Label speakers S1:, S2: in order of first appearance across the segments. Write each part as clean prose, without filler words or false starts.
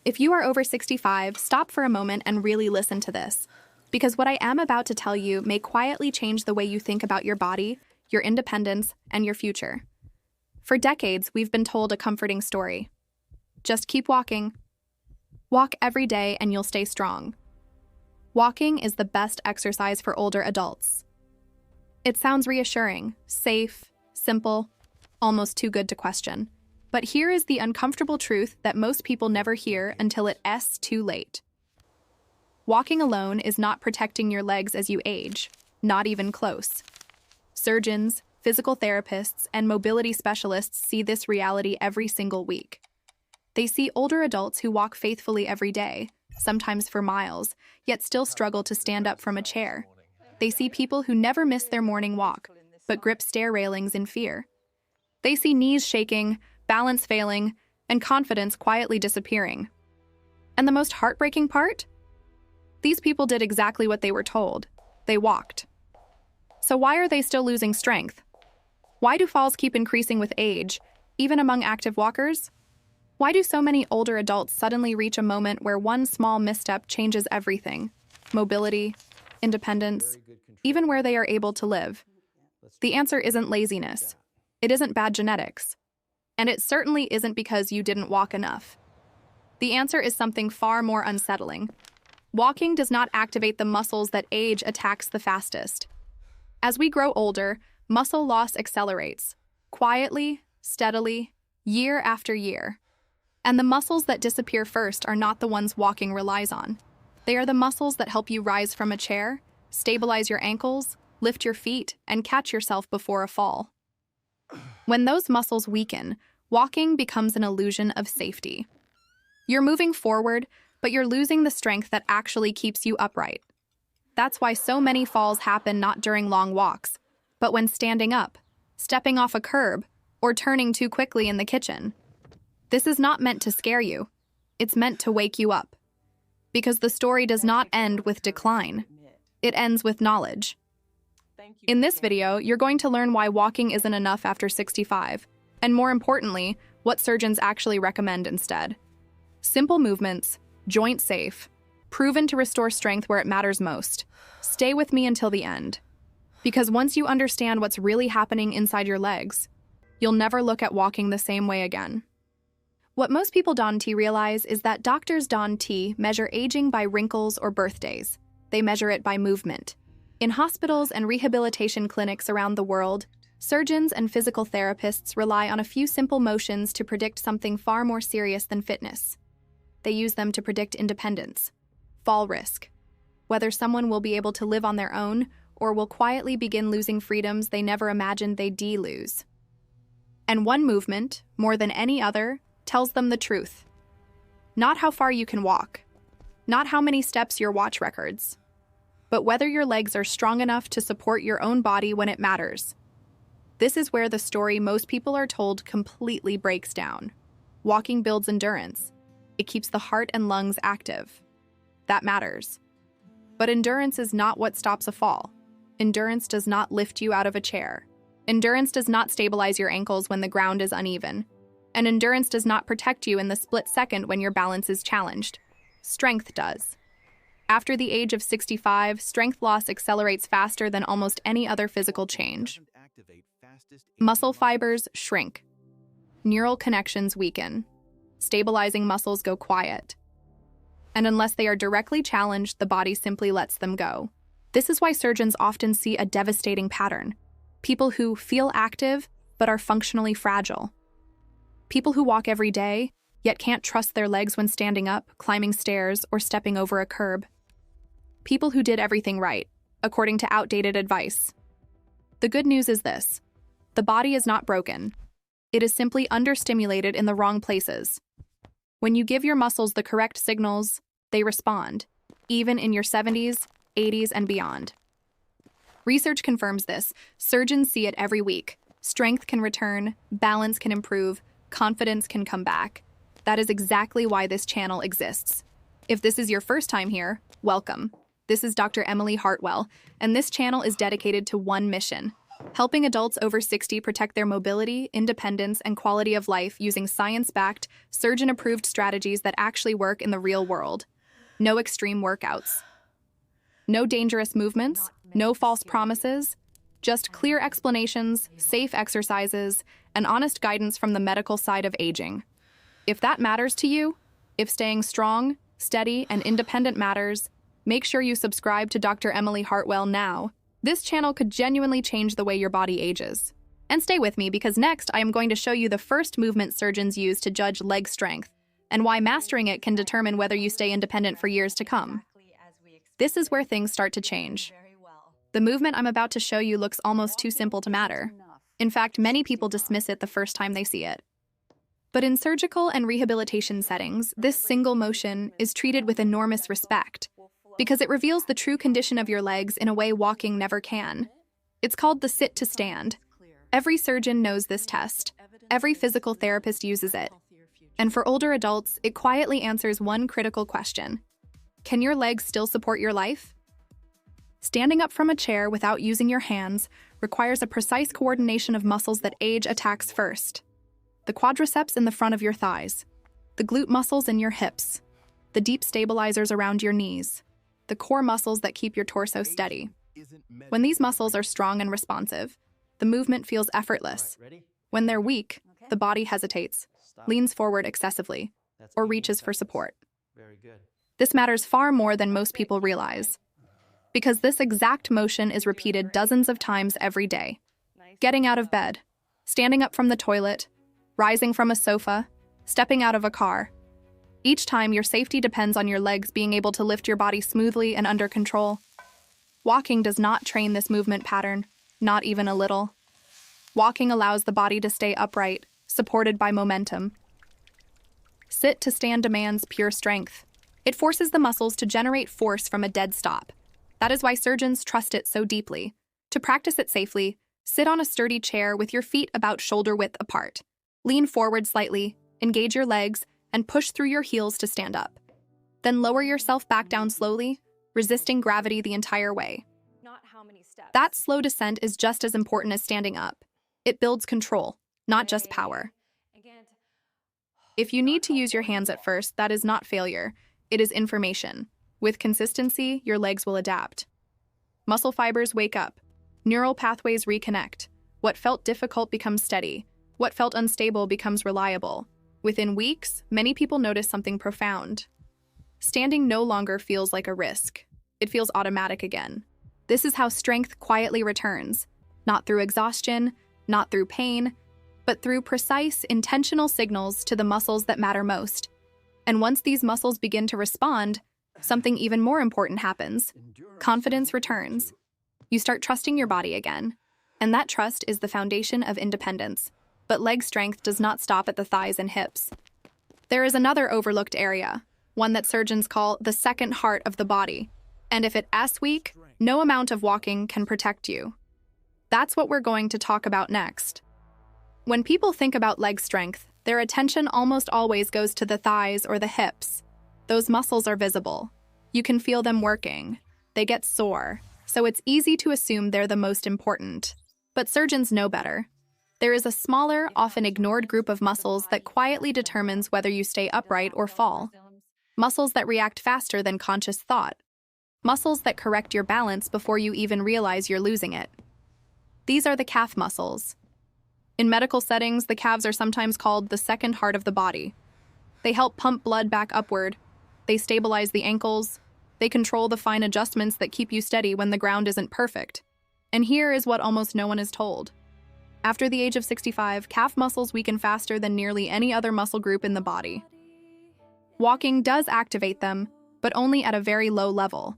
S1: If you are over 65, stop for a moment and really listen to this, because what I am about to tell you may quietly change the way you think about your body, your independence, and your future. For decades, we've been told a comforting story. Just keep walking. Walk every day and you'll stay strong. Walking is the best exercise for older adults. It sounds reassuring, safe, simple, almost too good to question. But here is the uncomfortable truth that most people never hear until it's too late. Walking alone is not protecting your legs as you age, not even close. Surgeons, physical therapists, and mobility specialists see this reality every single week. They see older adults who walk faithfully every day, sometimes for miles, yet still struggle to stand up from a chair. They see people who never miss their morning walk, but grip stair railings in fear. They see knees shaking, balance failing, and confidence quietly disappearing. And the most heartbreaking part? These people did exactly what they were told. They walked. So why are they still losing strength? Why do falls keep increasing with age, even among active walkers? Why do so many older adults suddenly reach a moment where one small misstep changes everything? Mobility, independence, even where they are able to live. The answer isn't laziness. It isn't bad genetics. And it certainly isn't because you didn't walk enough. The answer is something far more unsettling. Walking does not activate the muscles that age attacks the fastest. As we grow older, muscle loss accelerates, quietly, steadily, year after year. And the muscles that disappear first are not the ones walking relies on. They are the muscles that help you rise from a chair, stabilize your ankles, lift your feet, and catch yourself before a fall. When those muscles weaken, walking becomes an illusion of safety. You're moving forward, but you're losing the strength that actually keeps you upright. That's why so many falls happen not during long walks, but when standing up, stepping off a curb, or turning too quickly in the kitchen. This is not meant to scare you. It's meant to wake you up. Because the story does not end with decline. It ends with knowledge. In this video, you're going to learn why walking isn't enough after 65, and more importantly, what surgeons actually recommend instead. Simple movements, joint safe, proven to restore strength where it matters most. Stay with me until the end. Because once you understand what's really happening inside your legs, you'll never look at walking the same way again. What most people don't realize is that doctors don't measure aging by wrinkles or birthdays. They measure it by movement. In hospitals and rehabilitation clinics around the world, surgeons and physical therapists rely on a few simple motions to predict something far more serious than fitness. They use them to predict independence, fall risk, whether someone will be able to live on their own or will quietly begin losing freedoms they never imagined they'd lose. And one movement, more than any other, tells them the truth. Not how far you can walk, not how many steps your watch records, but whether your legs are strong enough to support your own body when it matters. This is where the story most people are told completely breaks down. Walking builds endurance. It keeps the heart and lungs active. That matters. But endurance is not what stops a fall. Endurance does not lift you out of a chair. Endurance does not stabilize your ankles when the ground is uneven. And endurance does not protect you in the split second when your balance is challenged. Strength does. After the age of 65, strength loss accelerates faster than almost any other physical change. Muscle fibers shrink. Neural connections weaken. Stabilizing muscles go quiet. And unless they are directly challenged, the body simply lets them go. This is why surgeons often see a devastating pattern. People who feel active, but are functionally fragile. People who walk every day, yet can't trust their legs when standing up, climbing stairs, or stepping over a curb. People who did everything right, according to outdated advice. The good news is this: the body is not broken. It is simply understimulated in the wrong places. When you give your muscles the correct signals, they respond, even in your 70s, 80s, and beyond. Research confirms this. Surgeons see it every week. Strength can return, balance can improve, confidence can come back. That is exactly why this channel exists. If this is your first time here, welcome. This is Dr. Emily-Hartwell, and this channel is dedicated to one mission: helping adults over 60 protect their mobility, independence, and quality of life using science-backed, surgeon-approved strategies that actually work in the real world. No extreme workouts. No dangerous movements, no false promises, just clear explanations, safe exercises, and honest guidance from the medical side of aging. If that matters to you, if staying strong, steady, and independent matters, make sure you subscribe to Dr. Emily-Hartwell now. This channel could genuinely change the way your body ages. And stay with me because next I am going to show you the first movement surgeons use to judge leg strength and why mastering it can determine whether you stay independent for years to come. This is where things start to change. The movement I'm about to show you looks almost too simple to matter. In fact, many people dismiss it the first time they see it. But in surgical and rehabilitation settings, this single motion is treated with enormous respect because it reveals the true condition of your legs in a way walking never can. It's called the sit to stand. Every surgeon knows this test. Every physical therapist uses it. And for older adults, it quietly answers one critical question. Can your legs still support your life? Standing up from a chair without using your hands requires a precise coordination of muscles that age attacks first. The quadriceps in the front of your thighs, the glute muscles in your hips, the deep stabilizers around your knees, the core muscles that keep your torso steady. When these muscles are strong and responsive, the movement feels effortless. When they're weak, the body hesitates, leans forward excessively, or reaches for support. This matters far more than most people realize, because this exact motion is repeated dozens of times every day. Getting out of bed, standing up from the toilet, rising from a sofa, stepping out of a car. Each time, your safety depends on your legs being able to lift your body smoothly and under control. Walking does not train this movement pattern, not even a little. Walking allows the body to stay upright, supported by momentum. Sit to stand demands pure strength. It forces the muscles to generate force from a dead stop. That is why surgeons trust it so deeply. To practice it safely, sit on a sturdy chair with your feet about shoulder width apart. Lean forward slightly, engage your legs, and push through your heels to stand up. Then lower yourself back down slowly, resisting gravity the entire way. That slow descent is just as important as standing up. It builds control, not just power. If you need to use your hands at first, that is not failure. It is information. With consistency, your legs will adapt. Muscle fibers wake up. Neural pathways reconnect. What felt difficult becomes steady. What felt unstable becomes reliable. Within weeks, many people notice something profound. Standing no longer feels like a risk. It feels automatic again. This is how strength quietly returns. Not through exhaustion, not through pain, but through precise, intentional signals to the muscles that matter most. And once these muscles begin to respond, something even more important happens. Confidence returns. You start trusting your body again. And that trust is the foundation of independence. But leg strength does not stop at the thighs and hips. There is another overlooked area, one that surgeons call the second heart of the body. And if it's weak, no amount of walking can protect you. That's what we're going to talk about next. When people think about leg strength, their attention almost always goes to the thighs or the hips. Those muscles are visible. You can feel them working. They get sore, so it's easy to assume they're the most important. But surgeons know better. There is a smaller, often ignored group of muscles that quietly determines whether you stay upright or fall. Muscles that react faster than conscious thought. Muscles that correct your balance before you even realize you're losing it. These are the calf muscles. In medical settings, the calves are sometimes called the second heart of the body. They help pump blood back upward. They stabilize the ankles. They control the fine adjustments that keep you steady when the ground isn't perfect. And here is what almost no one is told. After the age of 65, calf muscles weaken faster than nearly any other muscle group in the body. Walking does activate them, but only at a very low level.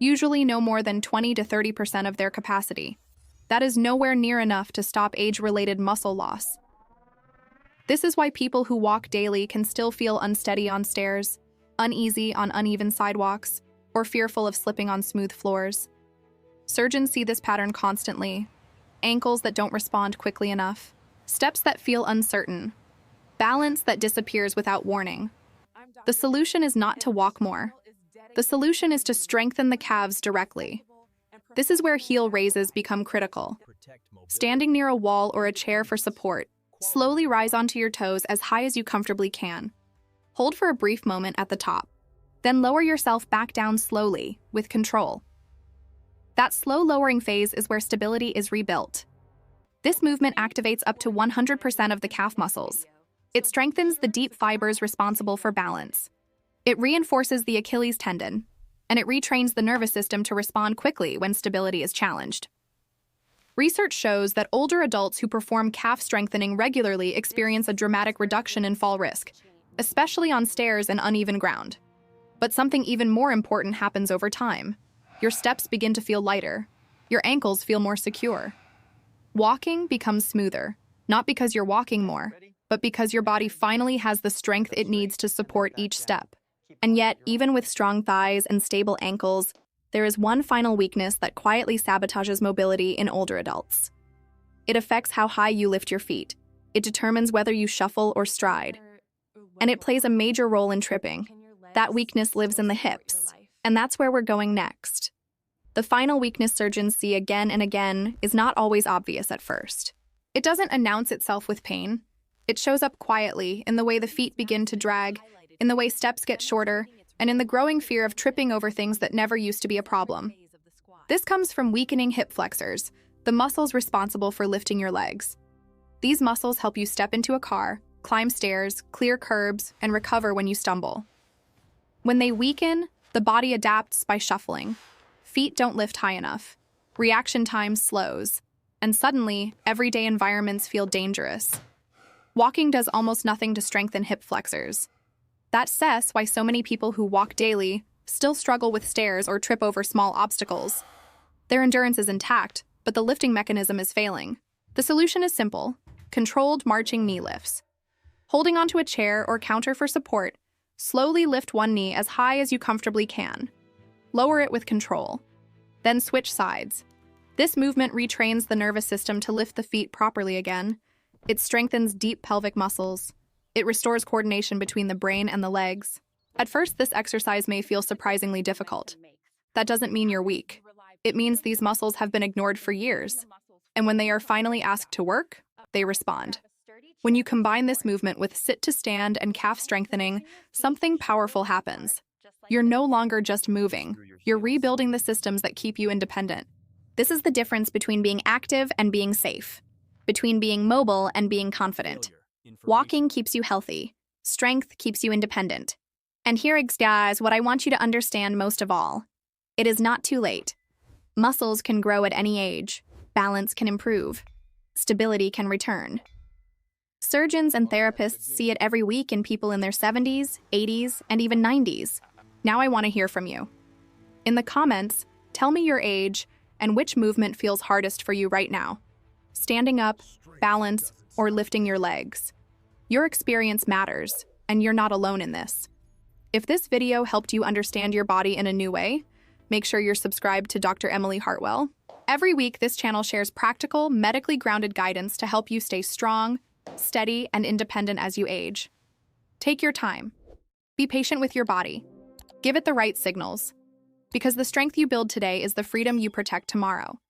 S1: Usually no more than 20 to 30% of their capacity. That is nowhere near enough to stop age-related muscle loss. This is why people who walk daily can still feel unsteady on stairs, uneasy on uneven sidewalks, or fearful of slipping on smooth floors. Surgeons see this pattern constantly. Ankles that don't respond quickly enough, steps that feel uncertain, balance that disappears without warning. The solution is not to walk more. The solution is to strengthen the calves directly. This is where heel raises become critical. Standing near a wall or a chair for support, slowly rise onto your toes as high as you comfortably can. Hold for a brief moment at the top. Then lower yourself back down slowly, with control. That slow lowering phase is where stability is rebuilt. This movement activates up to 100% of the calf muscles. It strengthens the deep fibers responsible for balance. It reinforces the Achilles tendon, and it retrains the nervous system to respond quickly when stability is challenged. Research shows that older adults who perform calf strengthening regularly experience a dramatic reduction in fall risk, especially on stairs and uneven ground. But something even more important happens over time. Your steps begin to feel lighter. Your ankles feel more secure. Walking becomes smoother, not because you're walking more, but because your body finally has the strength it needs to support each step. And yet, even with strong thighs and stable ankles, there is one final weakness that quietly sabotages mobility in older adults. It affects how high you lift your feet. It determines whether you shuffle or stride. And it plays a major role in tripping. That weakness lives in the hips. And that's where we're going next. The final weakness surgeons see again and again is not always obvious at first. It doesn't announce itself with pain. It shows up quietly in the way the feet begin to drag, in the way steps get shorter, and in the growing fear of tripping over things that never used to be a problem. This comes from weakening hip flexors, the muscles responsible for lifting your legs. These muscles help you step into a car, climb stairs, clear curbs, and recover when you stumble. When they weaken, the body adapts by shuffling. Feet don't lift high enough. Reaction time slows. And suddenly, everyday environments feel dangerous. Walking does almost nothing to strengthen hip flexors. That's why so many people who walk daily still struggle with stairs or trip over small obstacles. Their endurance is intact, but the lifting mechanism is failing. The solution is simple: controlled marching knee lifts. Holding onto a chair or counter for support, slowly lift one knee as high as you comfortably can. Lower it with control. Then switch sides. This movement retrains the nervous system to lift the feet properly again. It strengthens deep pelvic muscles. It restores coordination between the brain and the legs. At first, this exercise may feel surprisingly difficult. That doesn't mean you're weak. It means these muscles have been ignored for years. And when they are finally asked to work, they respond. When you combine this movement with sit-to-stand and calf strengthening, something powerful happens. You're no longer just moving. You're rebuilding the systems that keep you independent. This is the difference between being active and being safe, between being mobile and being confident. Walking keeps you healthy. Strength keeps you independent. And here is what I want you to understand most of all. It is not too late. Muscles can grow at any age. Balance can improve. Stability can return. Surgeons and therapists see it every week in people in their 70s, 80s, and even 90s. Now I want to hear from you. In the comments, tell me your age and which movement feels hardest for you right now. Standing up, balance, or lifting your legs. Your experience matters, and you're not alone in this. If this video helped you understand your body in a new way, make sure you're subscribed to Dr. Emily-Hartwell. Every week, this channel shares practical, medically grounded guidance to help you stay strong, steady, and independent as you age. Take your time. Be patient with your body. Give it the right signals. Because the strength you build today is the freedom you protect tomorrow.